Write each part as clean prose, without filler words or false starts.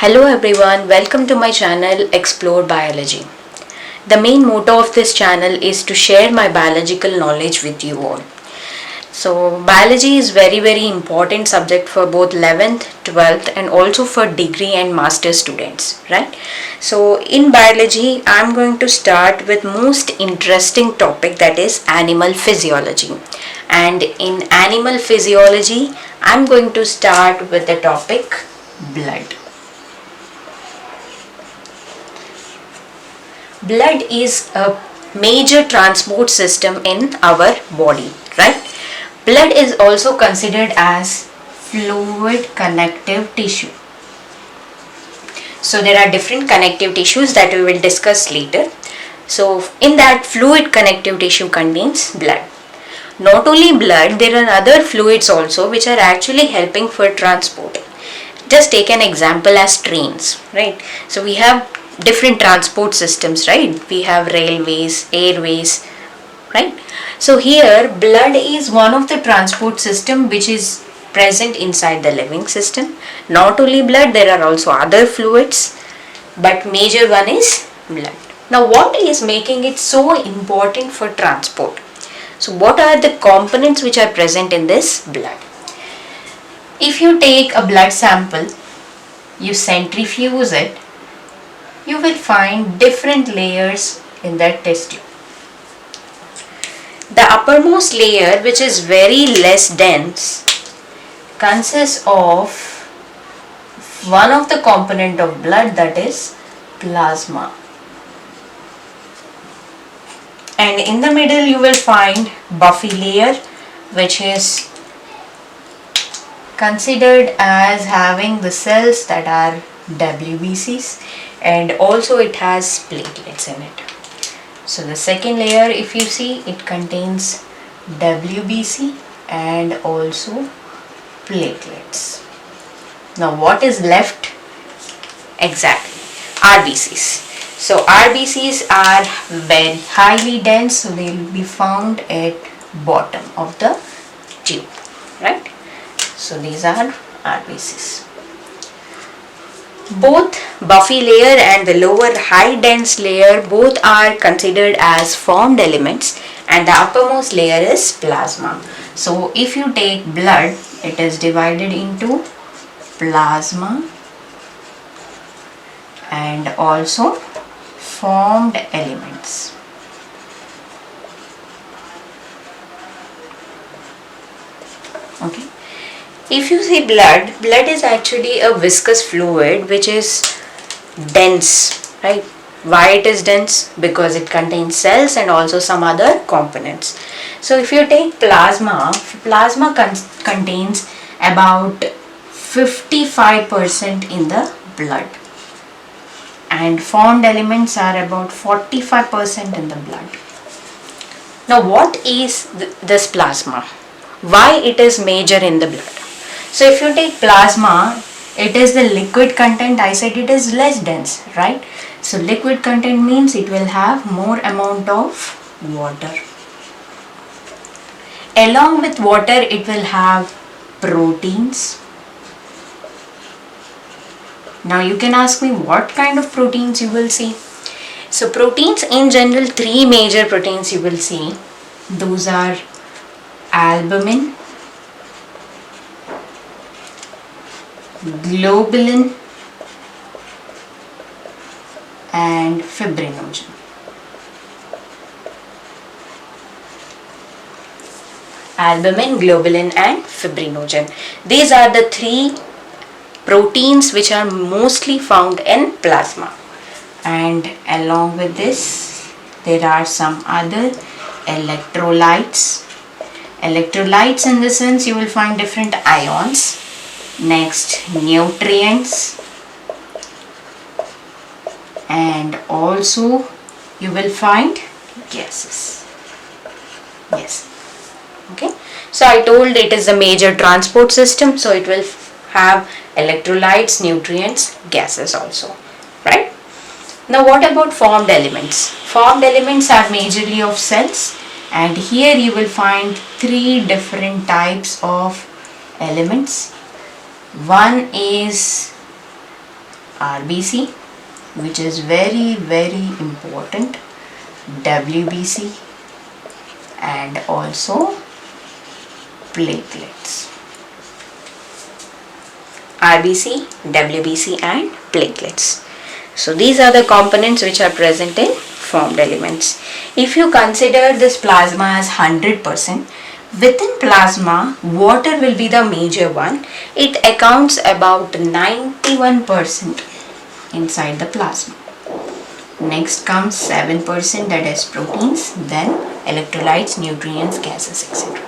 Hello everyone, welcome to my channel Explore Biology. The main motto of this channel is to share my biological knowledge with you all. So biology is very important subject for both 11th, 12th and also for degree and master students, right? So in biology I am going to start with most interesting topic, that is animal physiology. And in animal physiology I am going to start with the topic blood. Blood is a major transport system in our body, right? Blood is also considered as fluid connective tissue. So there are different connective tissues that we will discuss later. So in that, fluid connective tissue contains blood. Not only blood, there are other fluids also which are actually helping for transport. Just take an example as trains, right? So we have different transport systems, right? We have railways, airways, right? So here blood is one of the transport system which is present inside the living system. Not only blood, there are also other fluids, but major one is blood. Now what is making it so important for transport? So what are the components which are present in this blood? If you take a blood sample, you centrifuge it, you will find different layers in that test tube. The uppermost layer, which is very less dense, consists of one of the component of blood, that is plasma. And in the middle you will find buffy layer, which is considered as having the cells that are WBCs, and also it has platelets in it. So the second layer, if you see, it contains WBC and also platelets. Now what is left? Exactly, RBCs. So RBCs are very highly dense, so they will be found at bottom of the tube, right? So these are RBCs. Both buffy layer and the lower high dense layer both are considered as formed elements, and the uppermost layer is plasma. So if you take blood, it is divided into plasma and also formed elements. Okay. If you see blood is actually a viscous fluid which is dense, right? Why it is dense? Because it contains cells and also some other components. So if you take plasma contains about 55% in the blood, and formed elements are about 45% in the blood. Now what is this plasma? Why it is major in the blood? So if you take plasma, it is the liquid content. I said it is less dense, right? So liquid content means it will have more amount of water. Along with water, it will have proteins. Now you can ask me what kind of proteins you will see. So proteins in general, three major proteins you will see. Those are albumin, globulin and fibrinogen. Albumin, globulin and fibrinogen. These are the three proteins which are mostly found in plasma. And along with this, there are some other electrolytes. Electrolytes, in the sense you will find different ions. Next, nutrients, and also you will find gases. Yes. Okay. So I told it is a major transport system, so it will have electrolytes, nutrients, gases also, right? Now what about formed elements? Formed elements are majorly of cells, and here you will find three different types of elements. One is RBC, which is very important, WBC, and also platelets. RBC, WBC and platelets. So these are the components which are present in formed elements. If you consider this plasma as 100%, within plasma water will be the major one. It accounts about 91% inside the plasma. Next comes 7%, that is proteins, then electrolytes, nutrients, gases, etc.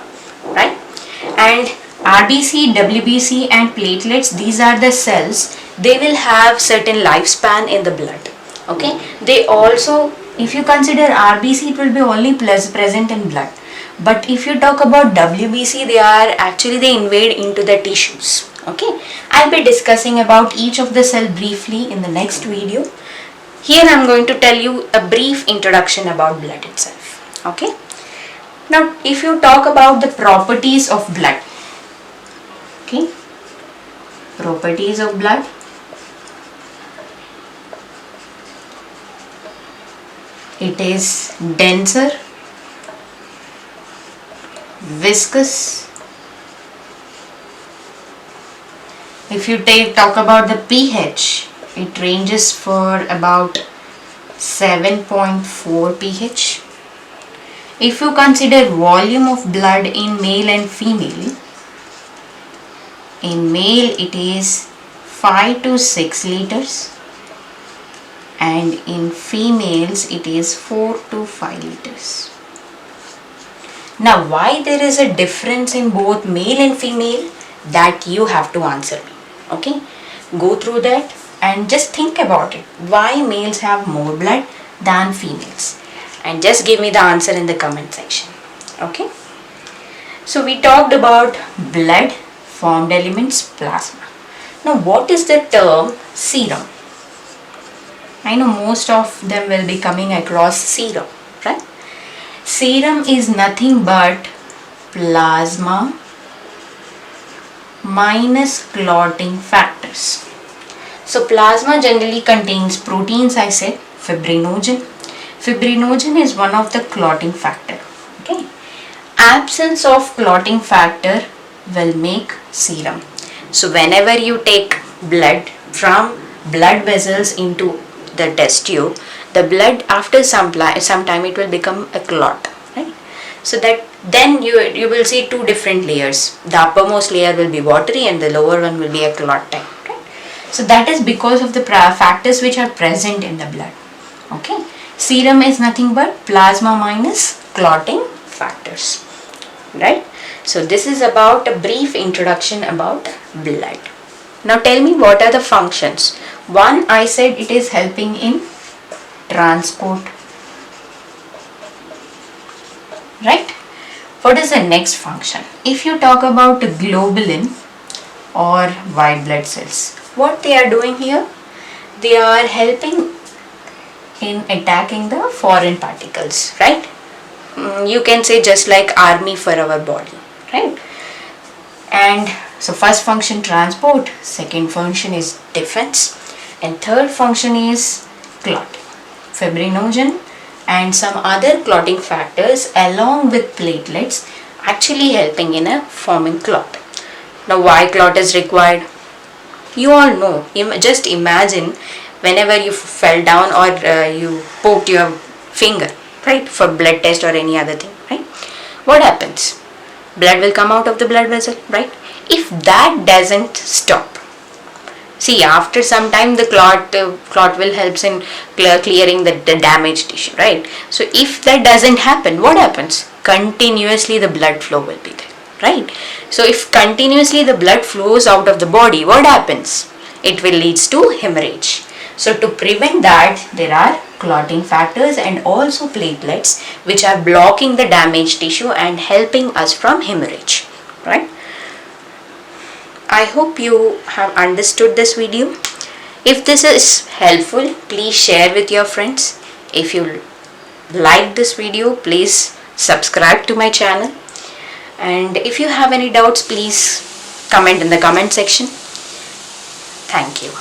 Right? And RBC, WBC and platelets, these are the cells. They will have certain lifespan in the blood. Okay? They also, if you consider RBC, it will be only present in blood. But if you talk about WBC, they invade into the tissues. Okay? I'll be discussing about each of the cell briefly in the next video. Here I am going to tell you a brief introduction about blood itself. Okay? Now, if you talk about the properties of blood, okay, properties of blood. It is denser, viscous. If you talk about the pH, it ranges for about 7.4 pH. If you consider volume of blood in male and female, in male it is 5 to 6 liters and in females it is 4 to 5 liters. Now why there is a difference in both male and female, that you have to answer me. Okay, go through that and just think about it. Why males have more blood than females? And just give me the answer in the comment section. Okay, so we talked about blood, formed elements, plasma. Now what is the term serum? I know most of them will be coming across serum, right? Serum is nothing but plasma minus clotting factors. So plasma generally contains proteins, I said, fibrinogen. Fibrinogen is one of the clotting factor. Okay. Absence of clotting factor will make serum. So whenever you take blood from blood vessels into the test tube, the blood after some time it will become a clot, right? So that then you will see two different layers. The uppermost layer will be watery and the lower one will be a clot type. Right? So that is because of the factors which are present in the blood. Okay. Serum is nothing but plasma minus clotting factors. Right? So this is about a brief introduction about blood. Now tell me, what are the functions? One, I said it is helping in transport. Right? What is the next function? If you talk about globulin or white blood cells, what they are doing here? They are helping in attacking the foreign particles, right? You can say just like army for our body, right? And so first function transport, second function is defense, and third function is clotting. Fibrinogen and some other clotting factors along with platelets actually helping in a forming clot. Now why clot is required? You all know, just imagine whenever you fell down or you poked your finger, right, for blood test or any other thing, right? What happens? Blood will come out of the blood vessel, right? If that doesn't stop, see, after some time the clot will help in clearing the damaged tissue, right? So if that doesn't happen, what happens? Continuously the blood flow will be there, right? So if continuously the blood flows out of the body, what happens? It will lead to hemorrhage. So to prevent that, there are clotting factors and also platelets which are blocking the damaged tissue and helping us from hemorrhage, right? I hope you have understood this video. If this is helpful, please share with your friends. If you like this video, please subscribe to my channel. And if you have any doubts, please comment in the comment section. Thank you.